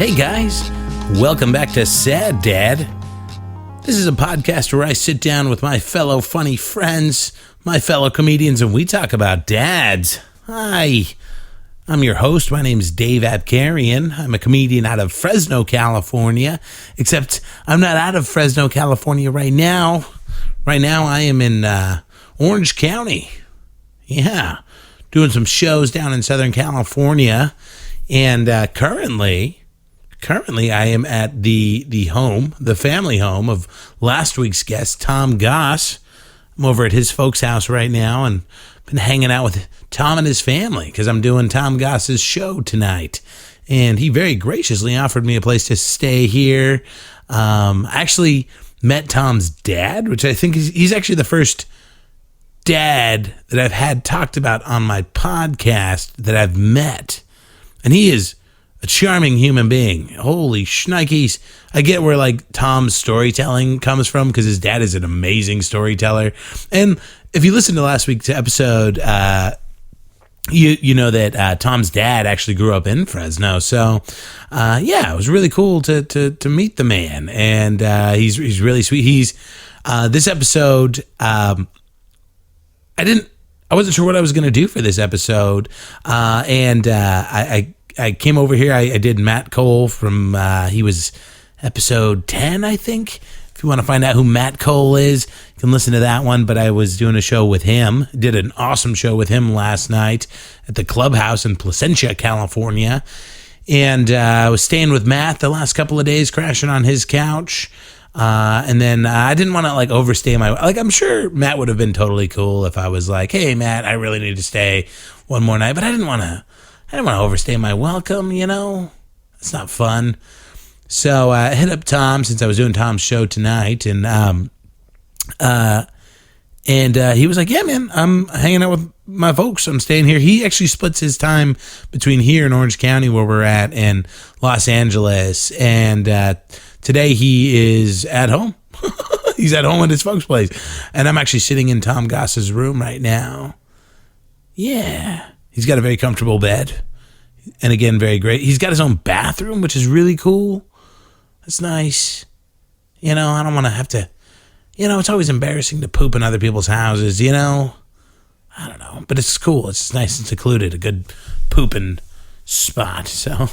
Hey guys, welcome back to Sad Dad. This is a podcast where I sit down with my fellow funny friends, my fellow comedians, and we talk about dads. Hi, I'm your host. My name is Dave Apkarian. I'm a comedian out of Fresno, California, except I'm not out of Fresno, California right now. Right now I am in Orange County. Yeah, doing some shows down in Southern California. And currently I am at the family home of last week's guest, Tom Goss. I'm over at his folks' house right now and been hanging out with Tom and his family because I'm doing Tom Goss's show tonight. And he very graciously offered me a place to stay here. I actually met Tom's dad, which I think he's actually the first dad that I've had talked about on my podcast that I've met. And he is a charming human being. Holy shnikes. I get where like Tom's storytelling comes from because his dad is an amazing storyteller. And if you listen to last week's episode, you know that Tom's dad actually grew up in Fresno. So yeah, it was really cool to meet the man. And he's really sweet. He's this episode, I wasn't sure what I was going to do for this episode. I came over here. I did Matt Cole from, he was episode 10, I think. If you want to find out who Matt Cole is, you can listen to that one. But I was doing a show with him. Did an awesome show with him last night at the Clubhouse in Placentia, California. And I was staying with Matt the last couple of days, crashing on his couch. And then I didn't want to like overstay my, like, I'm sure Matt would have been totally cool if I was like, hey, Matt, I really need to stay one more night. But I didn't want to overstay my welcome, you know? It's not fun. So I hit up Tom since I was doing Tom's show tonight. And he was like, yeah, man, I'm hanging out with my folks. I'm staying here. He actually splits his time between here in Orange County where we're at and Los Angeles. And today he is at home. He's at home at his folks' place. And I'm actually sitting in Tom Goss's room right now. Yeah. He's got a very comfortable bed. And again, very great. He's got his own bathroom, which is really cool. That's nice. You know, I don't want to have to, you know, it's always embarrassing to poop in other people's houses, you know? I don't know. But it's cool. It's nice and secluded. A good pooping spot. So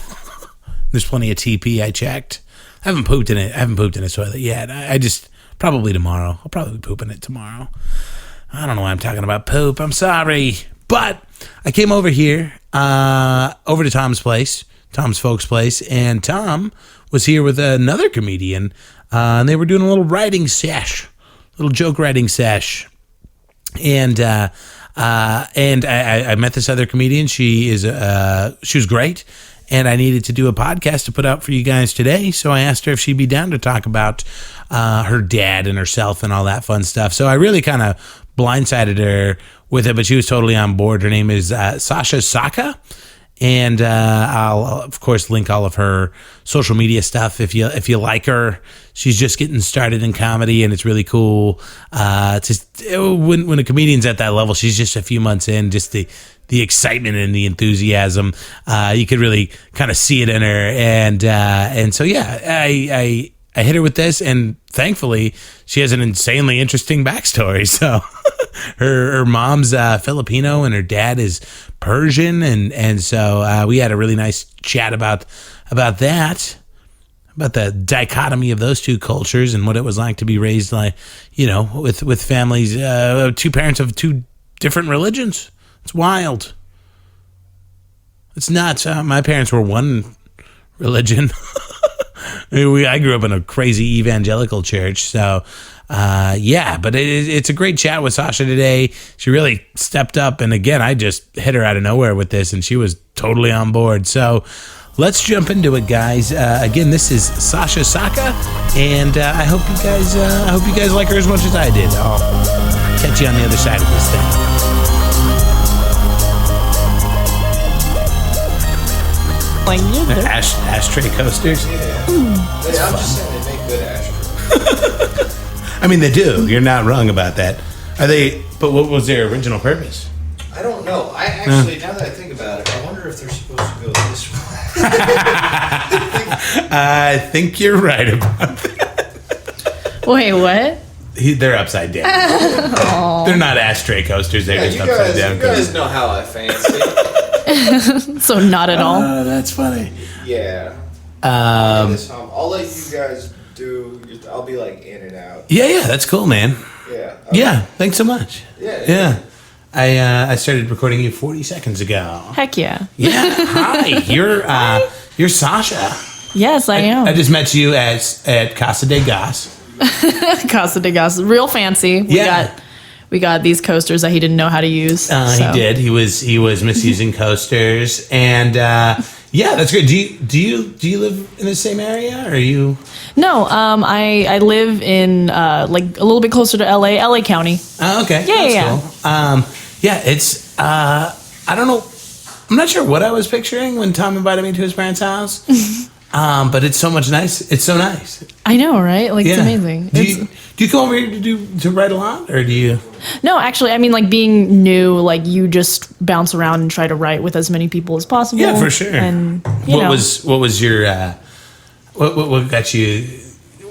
there's plenty of TP I checked. I haven't pooped in a toilet yet. I just, probably tomorrow. I'll probably be pooping it tomorrow. I don't know why I'm talking about poop. I'm sorry. But I came over here, over to Tom's place, Tom's folks' place, and Tom was here with another comedian, and they were doing a little writing sesh, little joke writing sesh. And I met this other comedian. She was great, and I needed to do a podcast to put out for you guys today. So I asked her if she'd be down to talk about her dad and herself and all that fun stuff. So I really kind of blindsided her with it, but she was totally on board. Her name is Sasha Sakha, and I'll of course link all of her social media stuff if you like her. She's just getting started in comedy, and it's really cool. When a comedian's at that level, she's just a few months in. Just the excitement and the enthusiasm, you could really kind of see it in her, and so yeah, I hit her with this, and thankfully she has an insanely interesting backstory. So her mom's Filipino and her dad is Persian, and so we had a really nice chat about that, about the dichotomy of those two cultures and what it was like to be raised like, you know, with families, two parents of two different religions. It's wild. It's nuts. My parents were one religion. I grew up in a crazy evangelical church, so yeah, but it's a great chat with Sasha today. She really stepped up, and again, I just hit her out of nowhere with this, and she was totally on board. So let's jump into it, guys. Again, this is Sasha Sakha, and I hope you guys like her as much as I did. I'll catch you on the other side of this thing. Ashtray coasters? Yeah, I'm just saying they make good ashtrays. I mean, they do. You're not wrong about that. Are they? But what was their original purpose? I don't know. I actually, now that I think about it, I wonder if they're supposed to go this way. I think you're right about that. Wait, what? They're upside down. They're not ashtray coasters. They're just upside down. You guys know how I fancy. So not at all. Oh, that's funny. Yeah. I'll let you guys do. I'll be like in and out. Yeah, that's cool, man. Yeah. Okay. Yeah, thanks so much. Yeah. I started recording you 40 seconds ago. Heck yeah. Yeah. Hi. You're Sasha. Yes, I am. I just met you at Casa de Goss. Casa de Goss, real fancy. We got these coasters that he didn't know how to use. He did. He was misusing coasters, and that's great. Do you live in the same area, or are you? No, I live in like a little bit closer to LA County. Oh, okay. Yeah. Cool. It's I don't know. I'm not sure what I was picturing when Tom invited me to his parents' house. But it's so much nice. It's so nice. I know, right? Like, it's amazing. Do you come over here to write a lot, or do you? No, actually, I mean, like, being new, like, you just bounce around and try to write with as many people as possible. Yeah, for sure. And what was your what got you?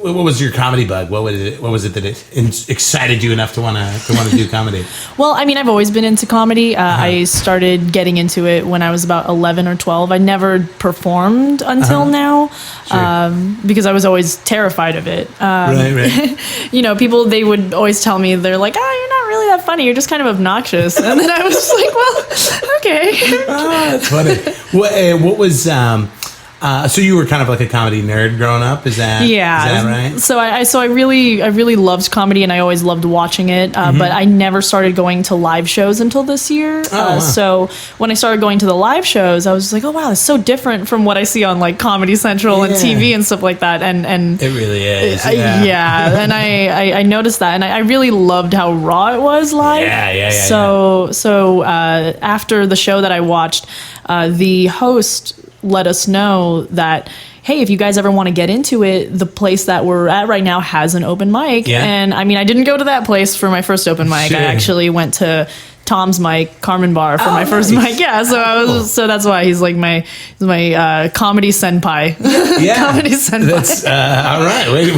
What was your comedy bug? What was it that excited you enough to want to do comedy? Well, I mean, I've always been into comedy. I started getting into it when I was about 11 or 12. I never performed until now, because I was always terrified of it. Right. People, they would always tell me, they're like, "Oh, you're not really that funny. You're just kind of obnoxious." And then I was like, "Well, okay." That's funny. What was so you were kind of like a comedy nerd growing up, is that right? So I really loved comedy, and I always loved watching it. But I never started going to live shows until this year. Wow. So when I started going to the live shows, I was just like, oh wow, it's so different from what I see on like Comedy Central and TV and stuff like that. And it really is. And I noticed that, and I really loved how raw it was live. Yeah. So after the show that I watched, the host let us know that, hey, if you guys ever want to get into it, the place that we're at right now has an open mic. Yeah. And I mean, I didn't go to that place for my first open mic. Sure. I actually went to Tom's mic, Carmen Bar, for my first mic. Yeah, so that's why he's like my comedy senpai. Yeah, comedy senpai. That's all right. Way to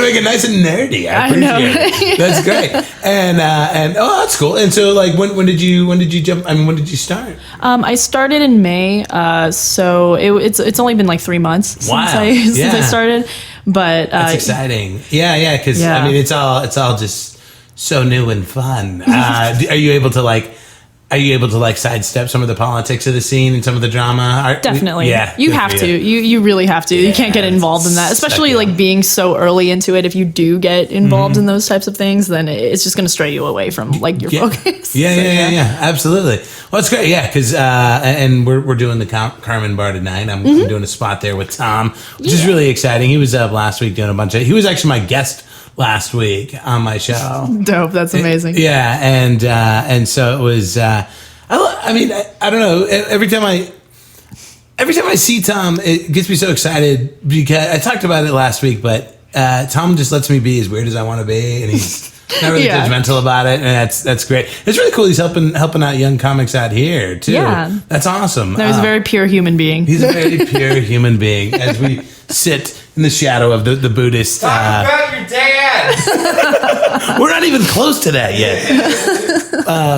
make it nice and nerdy. I appreciate it. That's great. And that's cool. And so, like, when did you jump? I mean, when did you start? I started in May. So it's only been like 3 months since I started. But that's exciting. Yeah. Because I mean, it's all just so new and fun. Are you able to sidestep some of the politics of the scene and some of the drama? Definitely. You have to. You really have to. You can't get involved in that, especially like being so early into it. If you do get involved in those types of things, then it's just going to stray you away from like your focus. Yeah. Absolutely. Well, it's great. Yeah, because and we're doing the Carmen Bar tonight. I'm doing a spot there with Tom, which is really exciting. He was up last week doing a bunch of. He was actually my guest last week on my show. Dope. That's amazing. Yeah. And so it was, I don't know. Every time I see Tom, it gets me so excited because I talked about it last week, but Tom just lets me be as weird as I want to be. And he's not really judgmental about it. And that's great. It's really cool. He's helping out young comics out here too. Yeah. That's awesome. No, he's a very pure human being. He's a very pure human being as we sit in the shadow of the Buddhist. Talk about your dad. We're not even close to that yet.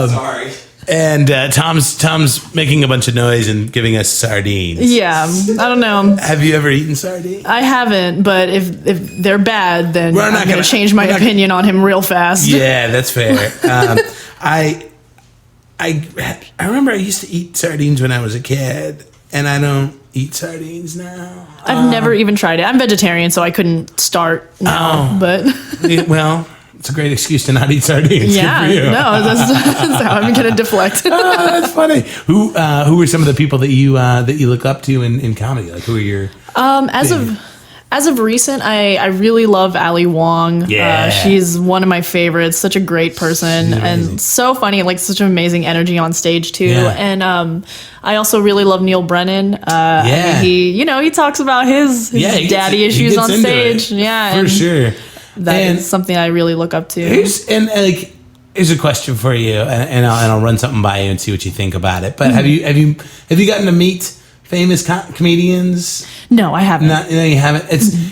Sorry. And Tom's making a bunch of noise and giving us sardines. Yeah, I don't know. Have you ever eaten sardines? I haven't, but if they're bad, then I'm going to change my opinion on him real fast. Yeah, that's fair. I remember I used to eat sardines when I was a kid, and I don't eat sardines now. I've never even tried it. I'm vegetarian, so I couldn't start now. But well, it's a great excuse to not eat sardines. Yeah, Good for you. No, that's how I'm going to deflect. That's funny. Who are some of the people that you look up to in comedy? Like, who are your As of recent, I really love Ali Wong. Yeah. She's one of my favorites. Such a great person and so funny. Like such an amazing energy on stage too. Yeah. And I also really love Neil Brennan. I mean, he talks about his daddy issues on stage. Yeah, for sure. That is something I really look up to. Here's a question for you, and I'll run something by you and see what you think about it. But have you gotten to meet famous comedians? No, I haven't. No, you haven't.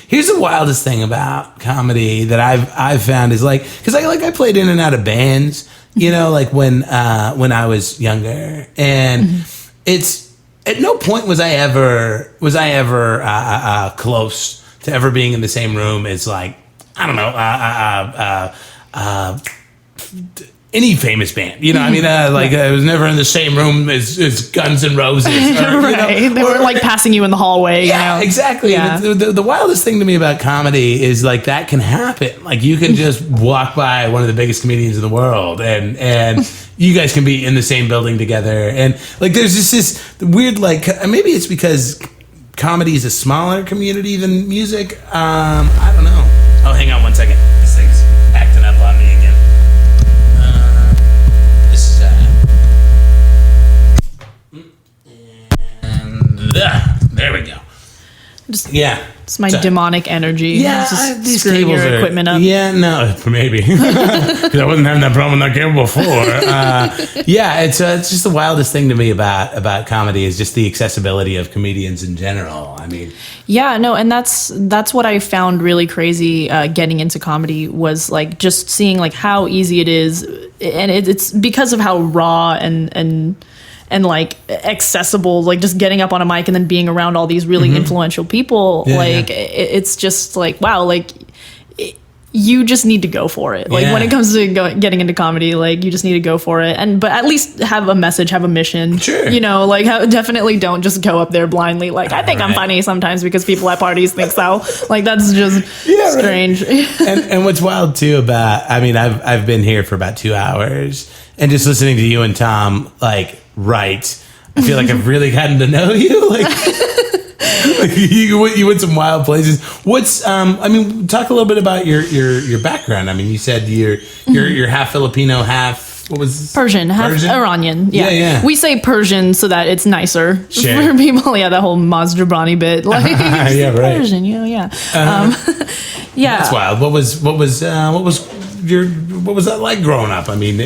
Here's the wildest thing about comedy that I've found is like, because I played in and out of bands, you know, like when I was younger, and it's at no point was I ever close to ever being in the same room as like, I don't know, any famous band, you know. I mean, I was never in the same room as Guns N' Roses, or, right? You know, they weren't like passing you in the hallway. Yeah, you know? Exactly. Yeah. The wildest thing to me about comedy is like that can happen. Like you can just walk by one of the biggest comedians in the world, and you guys can be in the same building together, and like there's just this weird like maybe it's because comedy is a smaller community than music. I don't know. Oh, hang on one second. This thing's acting up on me again. There we go. It's my demonic energy. Yeah, just these screwing cables your equipment up. Yeah, no, maybe because I wasn't having that problem with that cable before. It's just the wildest thing to me about comedy is just the accessibility of comedians in general. I mean, yeah, no, and that's what I found really crazy getting into comedy was like just seeing like how easy it is, and it's because of how raw and like accessible, like just getting up on a mic and then being around all these really influential people. It's just like, wow, like you just need to go for it. Like when it comes to getting into comedy, like you just need to go for it. But at least have a message, have a mission. Sure. You know, like definitely don't just go up there blindly. Like I think I'm funny sometimes because people at parties think so. Like that's just strange. Right. and what's wild too about, I mean, I've been here for about 2 hours and just listening to you and Tom, like, right. I feel like I've really gotten to know you. Like you went some wild places. What's I mean, talk a little bit about your background. I mean, you said you're half Filipino, half what was this? Persian, half Iranian. Yeah. We say Persian so that it's nicer for people. Yeah, that whole Maz Jobrani bit. Like yeah, right. Persian, yeah. Yeah. That's wild. What was that like growing up? I mean,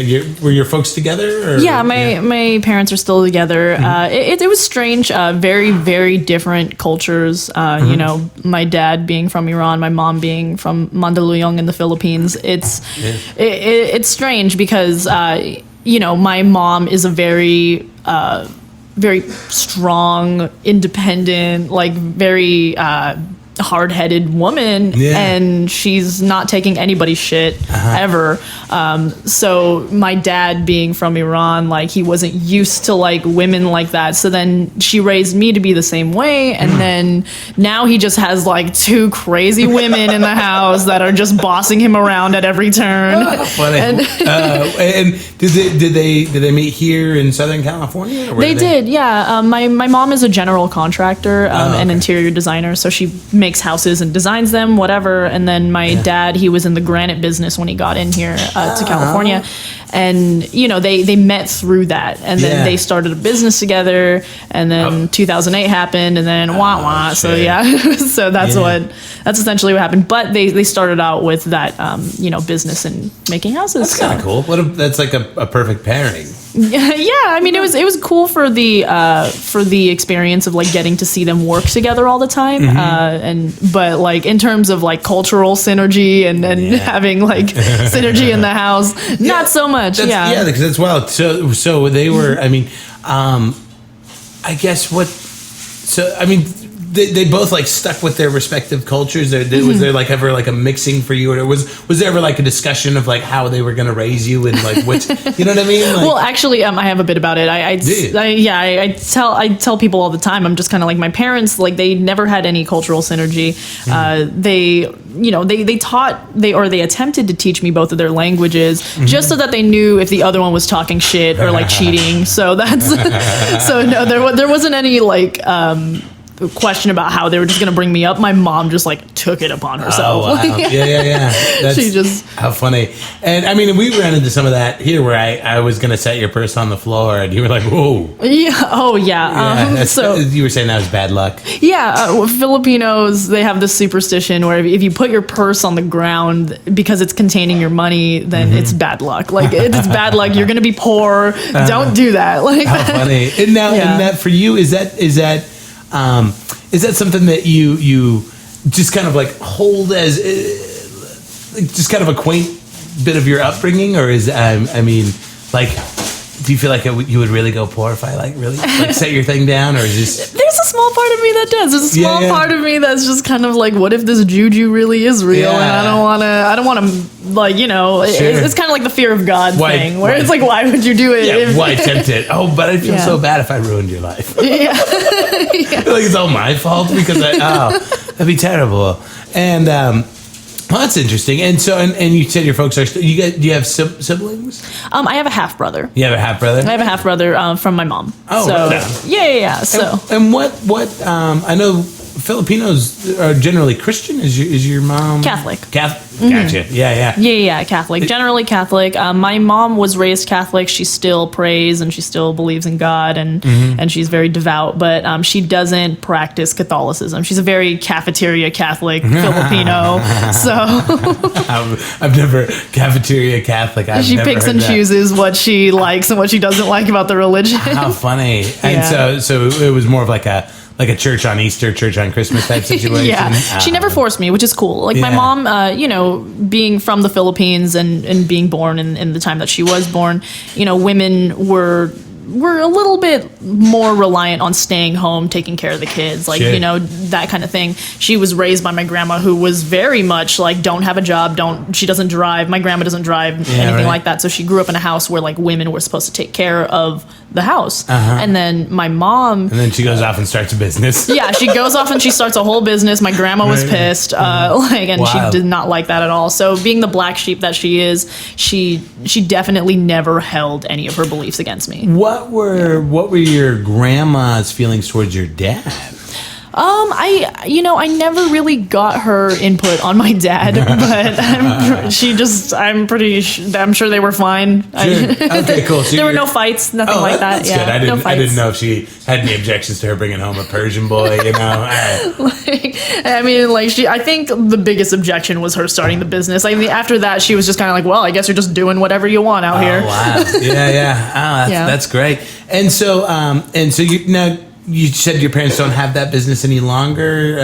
were your folks together? Or? Yeah, my parents are still together. It was strange. Very, very different cultures. You know, my dad being from Iran, my mom being from Mandaluyong in the Philippines. It's strange because you know, my mom is a very very strong, independent, like very hard-headed woman, and she's not taking anybody's shit ever. So my dad being from Iran, like he wasn't used to like women like that. So then she raised me to be the same way, and then now he just has like 2 crazy women in the house that are just bossing him around at every turn. Funny. And did they meet here in Southern California? They did, yeah. My mom is a general contractor, an interior designer, so she makes houses and designs them, whatever. And then my dad, he was in the granite business when he got in here to California. And, you know, they met through that. And then they started a business together. And then 2008 happened. And then wah. So, so that's essentially what happened. But they started out with that, you know, business and making houses. That's kind of cool. That's like a perfect pairing. Yeah, I mean, it was cool for the experience of like getting to see them work together all the time, but like in terms of like cultural synergy and having like synergy in the house, not so much. Because that's wild. So they were. I mean, I guess what. So I mean. They both like stuck with their respective cultures. Was there like ever like a mixing for you, or was there ever like a discussion of like how they were going to raise you and like what, you know what I mean? Like, well, actually, I have a bit about it. I tell people all the time. I'm just kind of like my parents. Like they never had any cultural synergy. They attempted to teach me both of their languages just so that they knew if the other one was talking shit or like cheating. So that's so no, there wasn't any like. Question about how they were just going to bring me up. My mom just like took it upon herself. Oh, wow. Yeah. She just how funny. And I mean, we ran into some of that here where I was going to set your purse on the floor and you were like, whoa. Yeah. Oh yeah. So you were saying that was bad luck. Yeah. Filipinos, they have this superstition where if you put your purse on the ground because it's containing your money, then it's bad luck. Like it's bad luck. You're going to be poor. Don't do that. Like how funny. And now, and that for you, is that Is that something that you just kind of like hold as just kind of a quaint bit of your upbringing, or is I mean, like, do you feel like you would really go poor if I really like set your thing down, or is this? There's a small part of me that does. There's a small part of me that's just kind of like, what if this juju really is real, and I don't want to like, it's kind of like the fear of God thing, where it's like, why would you do it? Yeah, why tempt it? Oh, but I'd feel so bad if I ruined your life. Yeah. Like it's all my fault because that'd be terrible. And well, that's interesting. And so, and you said your folks are do you have siblings? I have a half brother. You have a half brother? I have a half brother from my mom. Oh, so, yeah. Yeah. So, and what I know Filipinos are generally Christian. Is your mom Catholic? Gotcha. Yeah. Yeah, Catholic. Generally Catholic. My mom was raised Catholic. She still prays and she still believes in God, and she's very devout, but she doesn't practice Catholicism. She's a very cafeteria Catholic Filipino. So I've never cafeteria Catholic. She picks and chooses what she likes and what she doesn't like about the religion. How funny. And so it was more of like a church on Easter, church on Christmas type situation. Yeah, she never forced me, which is cool. Like my mom, being from the Philippines and being born in the time that she was born, women were a little bit more reliant on staying home, taking care of the kids, that kind of thing. She was raised by my grandma, who was very much like, don't have a job, she doesn't drive. My grandma doesn't drive, anything like that. So she grew up in a house where like women were supposed to take care of the house. And then my mom... And then she goes off and starts a business. Yeah, she goes off and she starts a whole business. My grandma was pissed. She did not like that at all. So being the black sheep that she is, she definitely never held any of her beliefs against me. What were your grandma's feelings towards your dad? I never really got her input on my dad, but I'm sure they were fine. Sure. Okay, cool. So there were no fights, nothing like that. That's good. I didn't know if she had any objections to her bringing home a Persian boy, I think the biggest objection was her starting the business. After that, she was just kind of like, well, I guess you're just doing whatever you want out here. Wow. Yeah. That's great. And so you said your parents don't have that business any longer.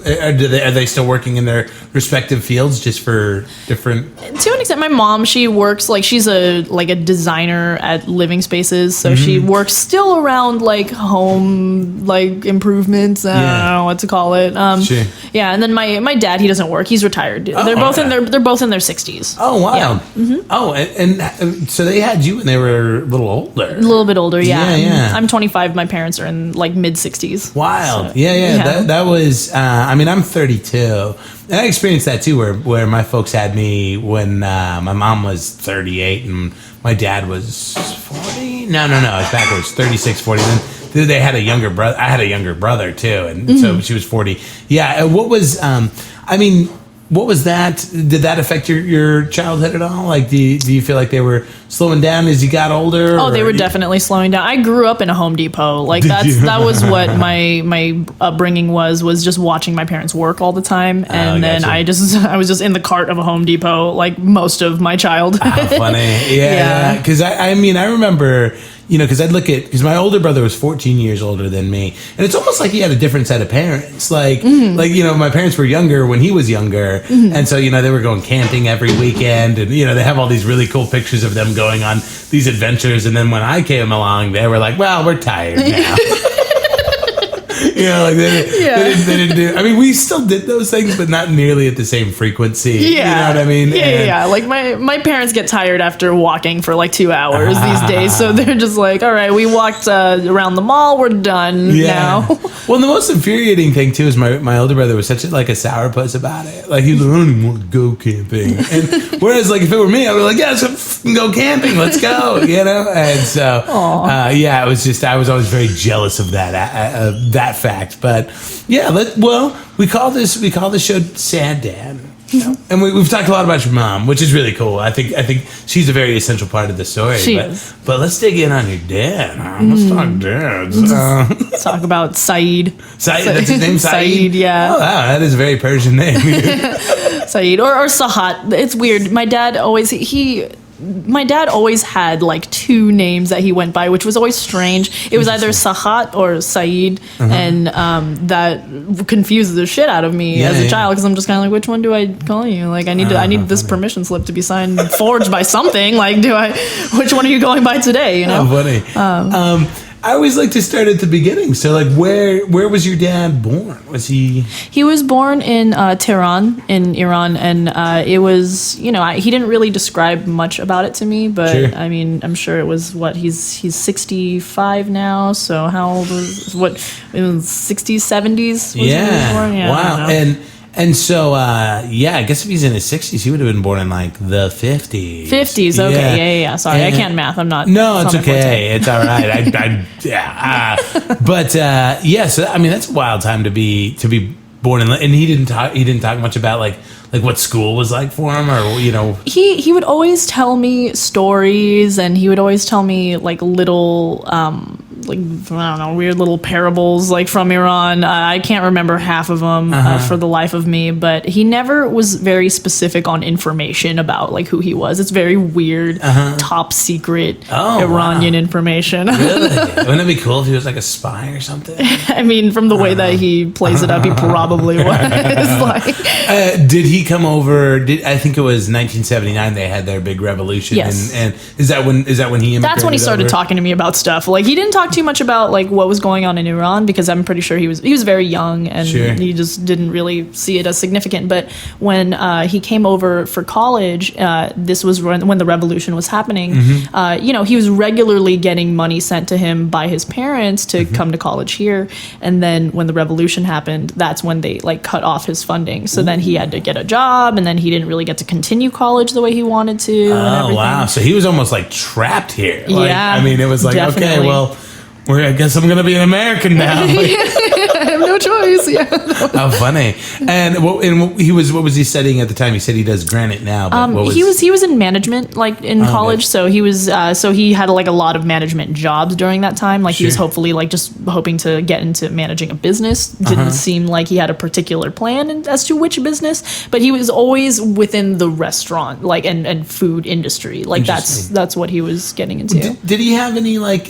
Are they still working in their respective fields, just for different? To an extent, my mom, she works she's a designer at living spaces, so she works still around home improvements. I don't know what to call it. Sure. Yeah, and then my dad, he doesn't work; he's retired. They're both in their 60s. Oh wow! Yeah. Oh, and so they had you when they were a little older. A little bit older, yeah. Yeah. I'm 25. My parents are in mid 60s. Wild. So, yeah. That was. I'm 32, and I experienced that too, where my folks had me when my mom was 38 and my dad was 40. No, it's backwards. 36, 40. Then they had a younger brother. I had a younger brother too, and so she was 40. Yeah. What was? What was that? Did that affect your childhood at all? Do you feel like they were slowing down as you got older? Oh, they were definitely slowing down. I grew up in a Home Depot. That was what my upbringing was just watching my parents work all the time, and then I was just in the cart of a Home Depot most of my childhood. How funny, yeah. Because I remember. Because my older brother was 14 years older than me, and it's almost like he had a different set of parents. My parents were younger when he was younger, and so they were going camping every weekend, and they have all these really cool pictures of them going on these adventures. And then when I came along, they were like, "Well, we're tired now." They didn't do. I mean, we still did those things, but not nearly at the same frequency. Yeah. You know what I mean? Yeah. My parents get tired after walking for 2 hours these days, so they're just like, all right, we walked around the mall, we're done now. Well, the most infuriating thing too is my older brother was such a sourpuss about it. He was like, I don't even want to go camping. And whereas if it were me, I would be like, yeah, let's go camping, let's go. And so it was just I was always very jealous of that fact. But yeah, we call this show Sad Dad. And we've talked a lot about your mom, which is really cool. I think she's a very essential part of the story. She is. But let's dig in on your dad. Let's talk dads. Let's talk about Saeed. Saeed, that's his name, Saeed? Saeed, yeah. Oh, wow, that is a very Persian name. Saeed or Sahat. It's weird. My dad always my dad always had like two names that he went by, which was always strange. It was either Sahat or Saeed, and that confuses the shit out of me as a child, because I'm just kind of like, which one do I call you? Like, I need this permission slip to be signed, forged by something. Like, which one are you going by today? You know? Funny. I always like to start at the beginning. So, like, where was your dad born? Was he? He was born in Tehran, in Iran, and it was, he didn't really describe much about it to me, but Sure. I mean, I'm sure it was he's 65 now. So how old was it was 60s, 70s? He was born? Yeah. Wow. And so, I guess if he's in his 60s, he would have been born in like the 50s. 50s, okay, yeah. Sorry, I can't math. I'm not. No, it's okay. It's all right. So I mean, that's a wild time to be born in. And he didn't talk much about like what school was like for him, or He would always tell me stories, and he would always tell me like little like, I don't know, weird little parables like from Iran. I can't remember half of them for the life of me, but he never was very specific on information about like who he was. It's very weird, top secret Iranian information. Really? Wouldn't it be cool if he was like a spy or something? I mean, from the way that he plays it up, he probably was. Like, did he come over? I think it was 1979. They had their big revolution. Yes. And is that when he immigrated? That's when he started talking to me about stuff. Like, he didn't talk too much about like what was going on in Iran, because I'm pretty sure he was very young, and he just didn't really see it as significant. But when he came over for college, this was when the revolution was happening. He was regularly getting money sent to him by his parents to come to college here, and then when the revolution happened, that's when they like cut off his funding. So then he had to get a job, and then he didn't really get to continue college the way he wanted to. Oh, wow. So he was almost like trapped here. Like, yeah. I mean, it was like, definitely. Okay, well, I guess I'm going to be an American now. I have no choice. Yeah. How funny. And what was he studying at the time? He said he does granite now. But he was in management, like in college. Good. So he was so he had like a lot of management jobs during that time. Like he was hopefully like just hoping to get into managing a business. Didn't seem like he had a particular plan as to which business, but he was always within the restaurant like and food industry. Like that's what he was getting into. Did he have any like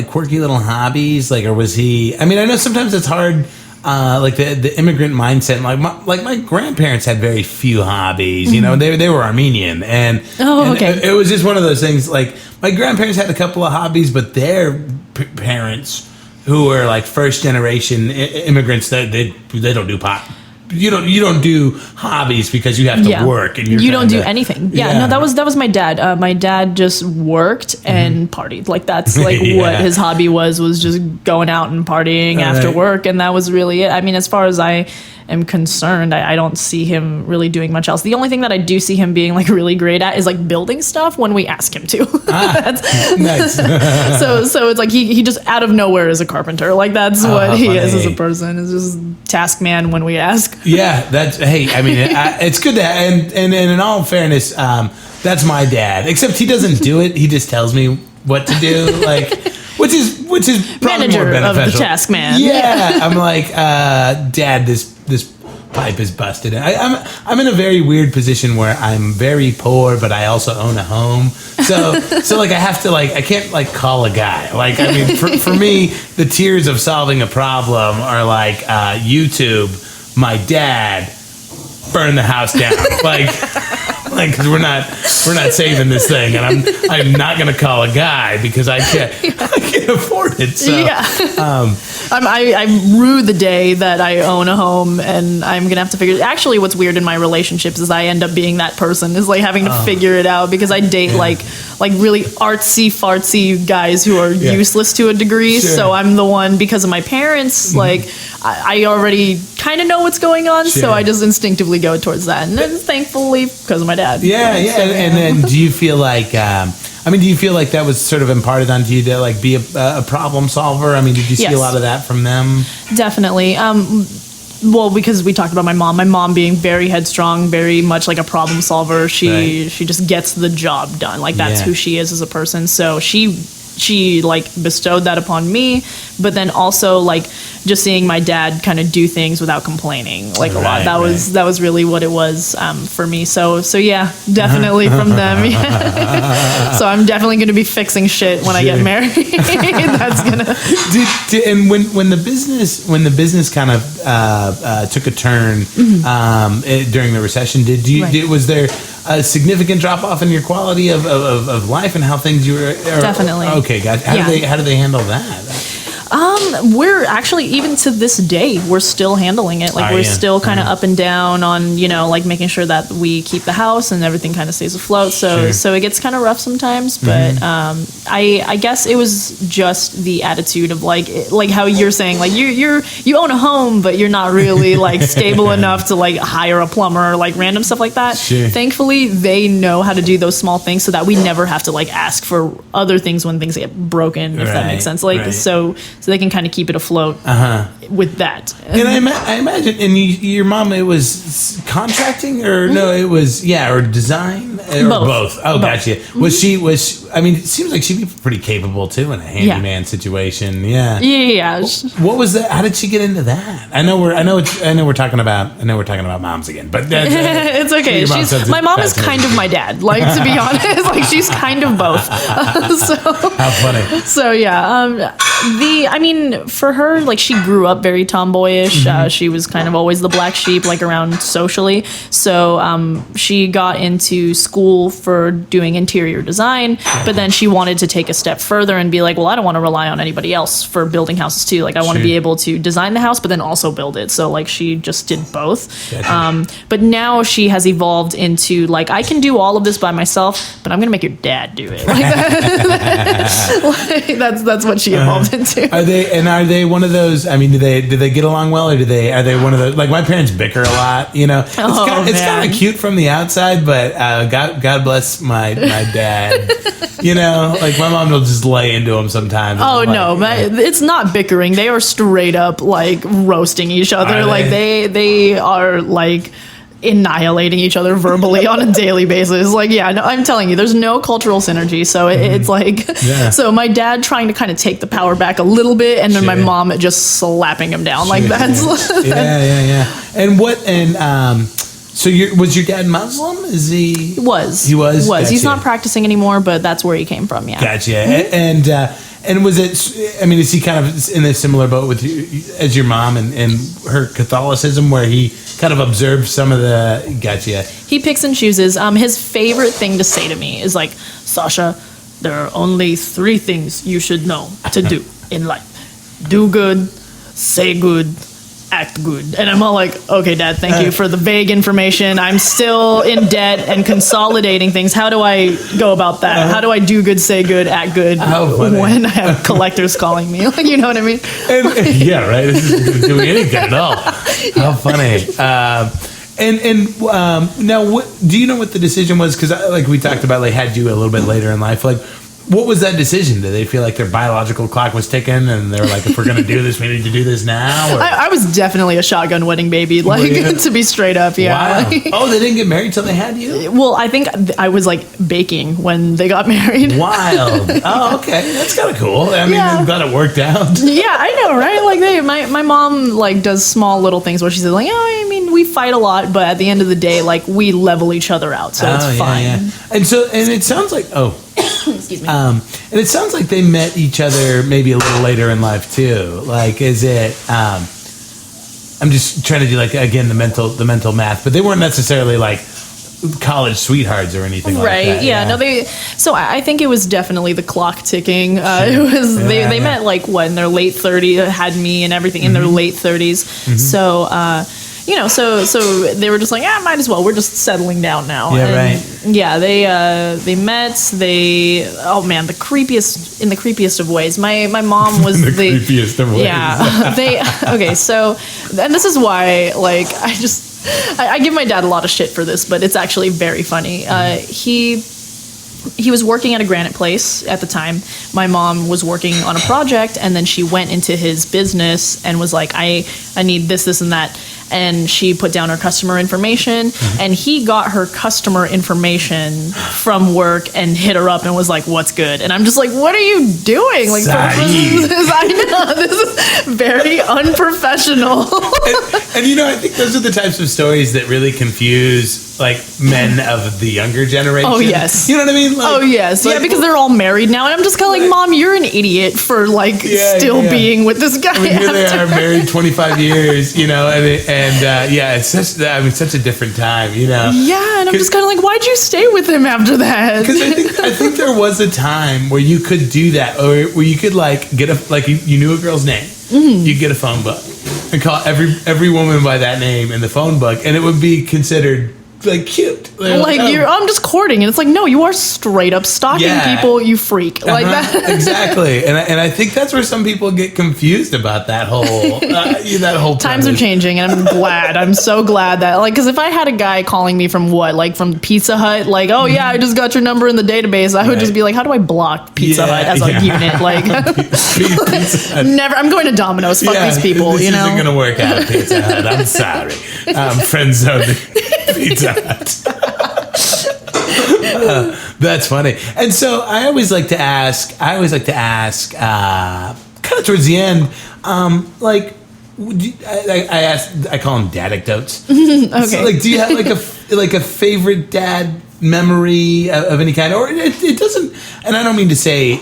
quirky little hobbies? Like, or was he? I mean, I know sometimes it's hard. Like the immigrant mindset, like my grandparents had very few hobbies. You know, they were Armenian, and it was just one of those things. Like my grandparents had a couple of hobbies, but their parents, who were like first generation immigrants, they don't do pot. You don't do hobbies because you have to work, and you don't do anything. No, that was my dad. My dad just worked and partied. Like that's like what his hobby was just going out and partying after work, and that was really it. I mean, as far as I am concerned, I don't see him really doing much else. The only thing that I do see him being like really great at is like building stuff when we ask him to. Nice. So it's like he just out of nowhere is a carpenter. Like that's what he is as a person. Is just task man when we ask. Yeah, I mean, it's good to, and in all fairness, that's my dad. Except he doesn't do it; he just tells me what to do, like, which is probably manager more beneficial. of the task man. Yeah, I'm like, Dad, this pipe is busted. I'm in a very weird position where I'm very poor, but I also own a home. So like I have to I can't like call a guy. Like, I mean, for me, the tears of solving a problem are like YouTube. My dad burn the house down, because we're not saving this thing, and I'm not gonna call a guy because I can't afford it. So I rue the day that I own a home, and I'm gonna have to figure. Actually, what's weird in my relationships is I end up being that person, is like having to figure it out, because I date like really artsy fartsy guys who are useless to a degree. Sure. So I'm the one, because of my parents. Like I already kind of know what's going on, so I just instinctively go towards that, and then thankfully because of my dad. And then do you feel like that was sort of imparted onto you to like be a problem solver? I mean, did you see a lot of that from them? Definitely. Well, because we talked about my mom being very headstrong, very much like a problem solver. She just gets the job done. Like that's who she is as a person. So she like bestowed that upon me, but then also like just seeing my dad kind of do things without complaining like a lot. That was really what it was for me. So yeah, definitely from them. So I'm definitely going to be fixing shit when I get married. That's gonna. And when the business kind of took a turn during the recession, was there a significant drop off in your quality of life and how things you were? Definitely. Okay, gotcha. How do they handle that? We're actually, even to this day, we're still handling it. Like, we're still kind of up and down on, like making sure that we keep the house and everything kind of stays afloat. So it gets kind of rough sometimes, but I guess it was just the attitude of like how you're saying, like you own a home, but you're not really like stable enough to like hire a plumber or like random stuff like that. Sure. Thankfully, they know how to do those small things so that we never have to like ask for other things when things get broken, if that makes sense. Like, so they can kind of keep it afloat with that. And I imagine, and your mom, it was contracting or no, it was, or design or both. Oh, gotcha. I mean, it seems like she'd be pretty capable too in a handyman situation. Yeah. What was that? How did she get into that? I know we're talking about moms again, but it's okay. My mom is kind of my dad. Like, to be honest, like she's kind of both. So how funny. So yeah, I mean, for her, like, she grew up very tomboyish. She was kind of always the black sheep, like, around socially. So she got into school for doing interior design, but then she wanted to take a step further and be like, well, I don't want to rely on anybody else for building houses too. Like, I want to be able to design the house, but then also build it. So, like, she just did both. Gotcha. But now she has evolved into, like, I can do all of this by myself, but I'm going to make your dad do it. Like, that's what she evolved into. Are they one of those? I mean, do they get along well, or are they one of those? Like, my parents bicker a lot. You know, it's kind of cute from the outside, but God bless my dad. You know, like, my mom will just lay into him sometimes. Oh no, it's not bickering. They are straight up like roasting each other. Like, they are like annihilating each other verbally on a daily basis. Like, yeah, no, I'm telling you, there's no cultural synergy. So it's like, so my dad trying to kind of take the power back a little bit, and then my mom just slapping him down. Like, that's yeah. So was your dad Muslim? Is he? He was. Gotcha. He's not practicing anymore, but that's where he came from. Yeah. Gotcha. And was it? I mean, is he kind of in a similar boat with you as your mom and her Catholicism, where he kind of observed some of the? Gotcha. He picks and chooses. His favorite thing to say to me is like, Sasha, there are only 3 things you should know to do in life: do good, say good, act good. And I'm all like, okay, Dad, thank you for the vague information. I'm still in debt and consolidating things. How do I go about that? How do I do good, say good, act good when I have collectors calling me? Like, you know what I mean? Yeah, right. This isn't doing any good at all. How funny. Now, do you know what the decision was? Because like we talked about, like, had you a little bit later in life, like, what was that decision? Did they feel like their biological clock was ticking and they were like, if we're going to do this, we need to do this now? Or? I was definitely a shotgun wedding baby, like, to be straight up. Yeah. Wow. Oh, they didn't get married till they had you? Well, I think I was like baking when they got married. Wild. Oh, okay. That's kind of cool. I mean, I'm glad it worked out. Yeah, I know, right? Like, my mom, like, does small little things where she says, like, I mean, we fight a lot, but at the end of the day, like, we level each other out. So it's fine. Yeah. And it sounds like, excuse me. And it sounds like they met each other maybe a little later in life too. Like, is it? I'm just trying to do, like, again, the mental math, but they weren't necessarily like college sweethearts or anything like that. Right. Yeah. No. So I think it was definitely the clock ticking. It was they met like in their late 30s, had me and everything in their late 30s. So. You know, so they were just like, might as well. We're just settling down now. Yeah, right. Yeah, they met. The creepiest of ways. My mom was the creepiest of ways. Yeah, okay. So, and this is why, like, I give my dad a lot of shit for this, but it's actually very funny. He was working at a granite place at the time. My mom was working on a project, and then she went into his business and was like, I need this, and that. and she put down her customer information, and he got her customer information from work and hit her up and was like, "What's good?" And I'm just like, "What are you doing?" Like, I know this is very unprofessional. and I think those are the types of stories that really confuse like men of the younger generation. Oh yes, you know what I mean? Like, oh yes, yeah, because they're all married now, and I'm just kind of like, Mom, you're an idiot for like still being with this guy. I mean, here they are, married 25 years, it's such a different time, Yeah, and I'm just kind of like, why'd you stay with him after that? Because I think there was a time where you could do that, or where you could like get you knew a girl's name, you'd get a phone book and call every woman by that name in the phone book, and it would be considered like cute. I'm just courting, and it's like, no, you are straight up stalking people, you freak. Like that. Exactly. And I think that's where some people get confused about that whole times are changing, and I'm glad. I'm so glad that, like, because if I had a guy calling me from from Pizza Hut, like, oh yeah, I just got your number in the database, I would just be like, how do I block Pizza Hut as a unit? Like, never. I'm going to Domino's. Fuck these people. This isn't gonna work out at Pizza Hut. I'm sorry. Friend zone Pizza Hut. That's funny. And so I always like to ask kind of towards the end, I call them dadecdotes. Okay. So, like, do you have like a favorite dad memory of any kind, or it doesn't, and I don't mean to say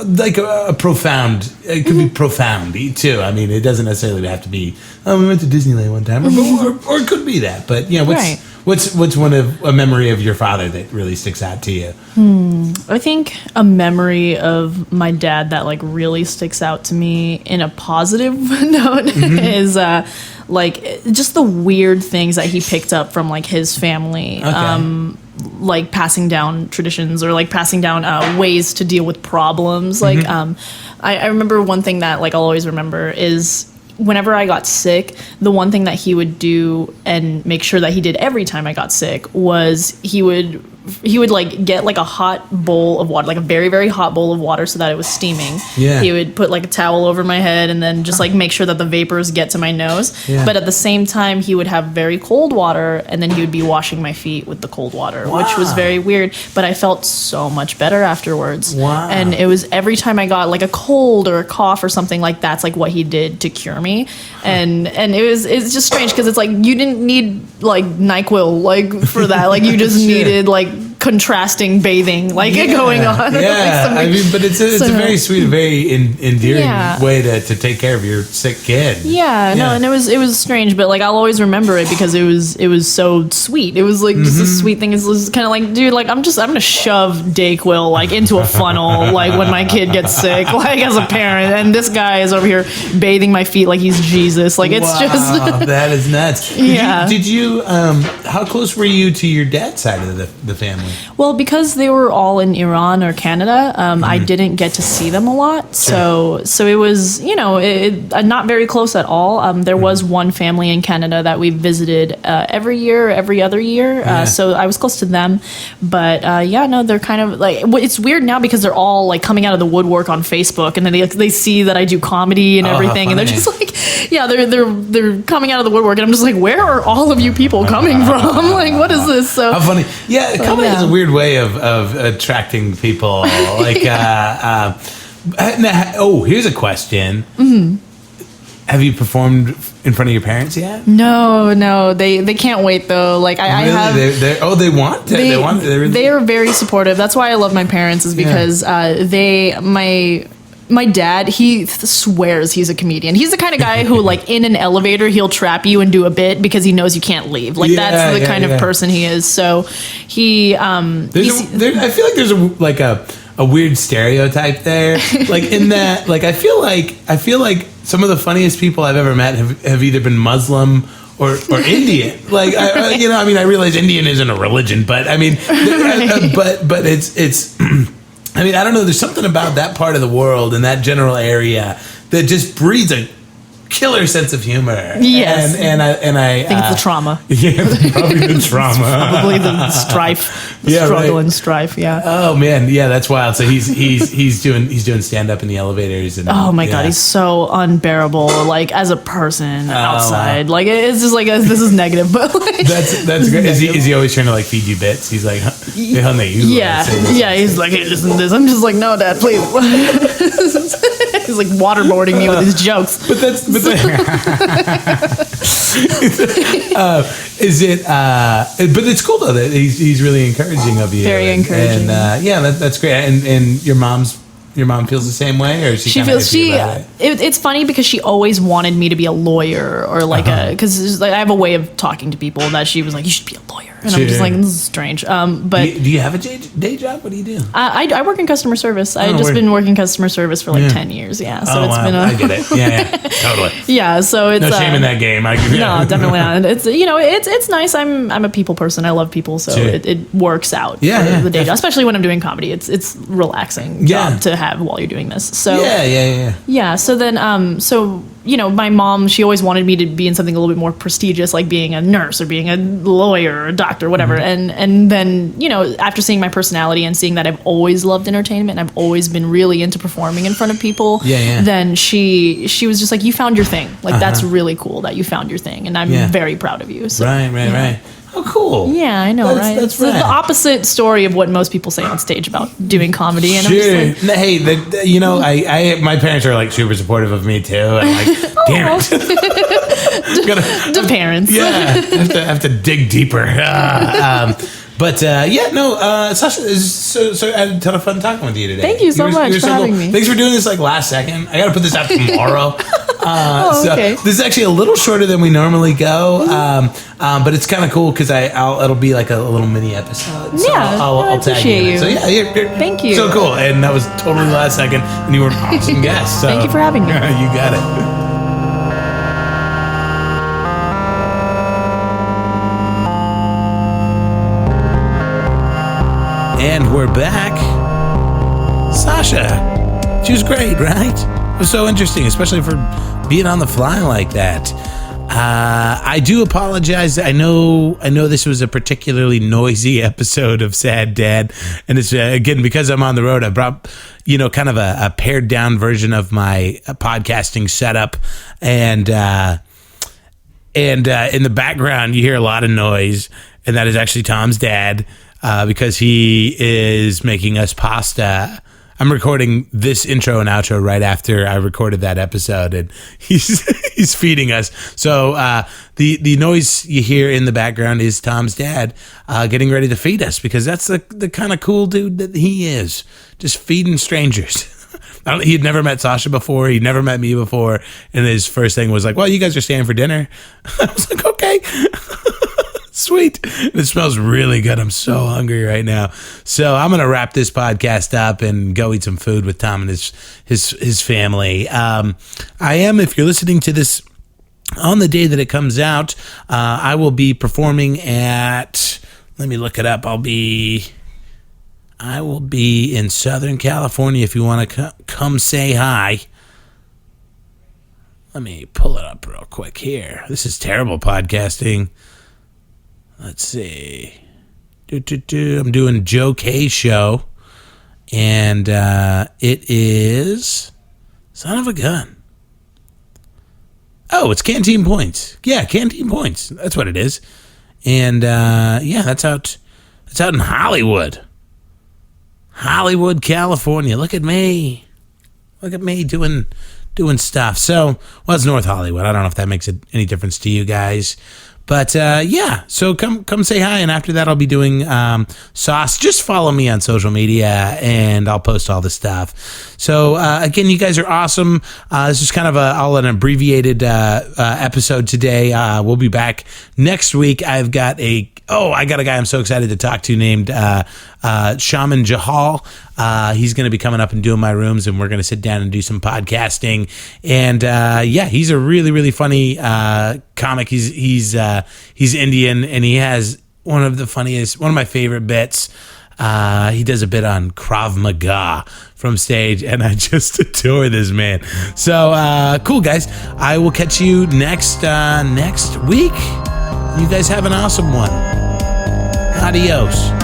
like a profound, it could be profound too. I mean, it doesn't necessarily have to be, we went to Disneyland one time, or it could be that, but what's a memory of your father that really sticks out to you? I think a memory of my dad that like really sticks out to me in a positive note is like just the weird things that he picked up from like his family. Okay. Like passing down traditions, or like passing down ways to deal with problems. Like I remember one thing that like I'll always remember is whenever I got sick, the one thing that he would do and make sure that he did every time I got sick was he would like get like a hot bowl of water, like a very, very hot bowl of water so that it was steaming. Yeah. He would put like a towel over my head and then just like make sure that the vapors get to my nose. Yeah. But at the same time, he would have very cold water, and then he would be washing my feet with the cold water, which was very weird. But I felt so much better afterwards. Wow. And it was every time I got like a cold or a cough or something, like that's like what he did to cure me. And it's just strange because it's like you didn't need like NyQuil like for that. Like you just needed like contrasting bathing going on. Yeah, I mean, but it's a very sweet, very endearing way to take care of your sick kid. Yeah, no, and it was strange, but like I'll always remember it because it was so sweet. It was like just a sweet thing. It's kind of like, dude, like I'm gonna shove Dayquil like into a funnel like when my kid gets sick, like as a parent, and this guy is over here bathing my feet like he's Jesus. Like it's just that is nuts. Did you how close were you to your dad's side of the family? Well, because they were all in Iran or Canada, I didn't get to see them a lot. So it was, not very close at all. There was one family in Canada that we visited every other year. So I was close to them. But they're kind of like, it's weird now because they're all like coming out of the woodwork on Facebook, and then they see that I do comedy and everything, and they're just like, they're coming out of the woodwork, and I'm just like, where are all of you people coming from? Like, what is this? So how funny. Yeah, comedy is a weird way of attracting people. Like, here's a question. Have you performed in front of your parents yet? No, they can't wait though. Like I have. They want to. They are very supportive. That's why I love my parents, is because my dad, he swears he's a comedian. He's the kind of guy who, like, in an elevator, he'll trap you and do a bit because he knows you can't leave. Like, that's the kind of person he is. So he, I feel like there's a weird stereotype there. Like, in that, like, I feel like some of the funniest people I've ever met have either been Muslim or Indian. Like, I realize Indian isn't a religion, but I mean, but it's. I mean, I don't know. There's something about that part of the world and that general area that just breeds a killer sense of humor. Yes. And I think it's the trauma. Yeah, probably the trauma. Probably the strife, struggle and strife. Yeah. Oh man, yeah, that's wild. So he's doing stand up in the elevators. And, oh my god, he's so unbearable. Like as a person outside, like it's just like this is negative, but like, that's great. Is he always trying to like feed you bits? He's like, hey, honey, yeah. He's like, hey, listen to this. I'm just like, no, Dad, please. He's like waterboarding me with his jokes. But it's cool though that he's really encouraging of you. Very encouraging. And that's great. And your mom feels the same way, or she feels it's funny because she always wanted me to be a lawyer or like because like I have a way of talking to people that she was like, you should be a lawyer, and I'm just like, this is strange. But do you have a day job? What do you do? I work in customer service. I've just been working customer service for like 10 years. Yeah, so it's been I get it. Yeah, totally. Yeah, so it's no shame in that game. No, definitely not. It's it's nice. I'm a people person. I love people, so it works out. For the day job, especially when I'm doing comedy. It's relaxing job to have while you're doing this. So yeah. So then my mom, she always wanted me to be in something a little bit more prestigious, like being a nurse or being a lawyer or a doctor, whatever. And then after seeing my personality and seeing that I've always loved entertainment and I've always been really into performing in front of people, then she was just like, you found your thing. Like that's really cool that you found your thing, and I'm very proud of you. So, right. Oh, cool. Yeah, I know, right? That's the opposite story of what most people say on stage about doing comedy. And I'm just like, hey, my parents are like super supportive of me too. I'm like, damn it. The parents. Yeah, I have to dig deeper. Sasha, so I had a ton of fun talking with you today. Thank you so much for having me. Thanks for doing this like last second. I got to put this out tomorrow. Okay. So this is actually a little shorter than we normally go, but it's kind of cool because it'll be like a little mini episode. So I'll tag you. So thank you. So cool, and that was totally last second, and you were an awesome guest. So. Thank you for having me. You got it. And we're back. Sasha, she was great, right? It was so interesting, especially for being on the fly like that. I do apologize. I know this was a particularly noisy episode of Sad Dad, and it's again because I'm on the road. I brought kind of a pared down version of my podcasting setup, and in the background you hear a lot of noise, and that is actually Tom's dad. Because he is making us pasta. I'm recording this intro and outro right after I recorded that episode, and he's feeding us. So the noise you hear in the background is Tom's dad getting ready to feed us, because that's the kind of cool dude that he is, just feeding strangers. He'd never met Sasha before. He'd never met me before. And his first thing was like, well, you guys are staying for dinner. I was like, okay. Sweet. It smells really good. I'm so hungry right now. So I'm going to wrap this podcast up and go eat some food with Tom and his family. I am, if you're listening to this on the day that it comes out, I will be performing at, let me look it up. I will be in Southern California if you want to come say hi. Let me pull it up real quick here. This is terrible podcasting. Let's see. I'm doing Joe K's show, and it is son of a gun. Oh, it's Canteen Points. Yeah, Canteen Points. That's what it is. And that's out in Hollywood, California. Look at me doing stuff. So, well, it's North Hollywood. I don't know if that makes any difference to you guys. But so come say hi, and after that I'll be doing Sauce. Just follow me on social media, and I'll post all the stuff. So again, you guys are awesome. This is kind of an abbreviated episode today. We'll be back next week. I got a guy I'm so excited to talk to named Shaman Jahal. He's going to be coming up and doing my rooms, and we're going to sit down and do some podcasting. And he's a really, really funny comic. He's Indian, and he has one of my favorite bits. He does a bit on Krav Maga from stage, and I just adore this man. So cool, guys. I will catch you next week. You guys have an awesome one. Adios.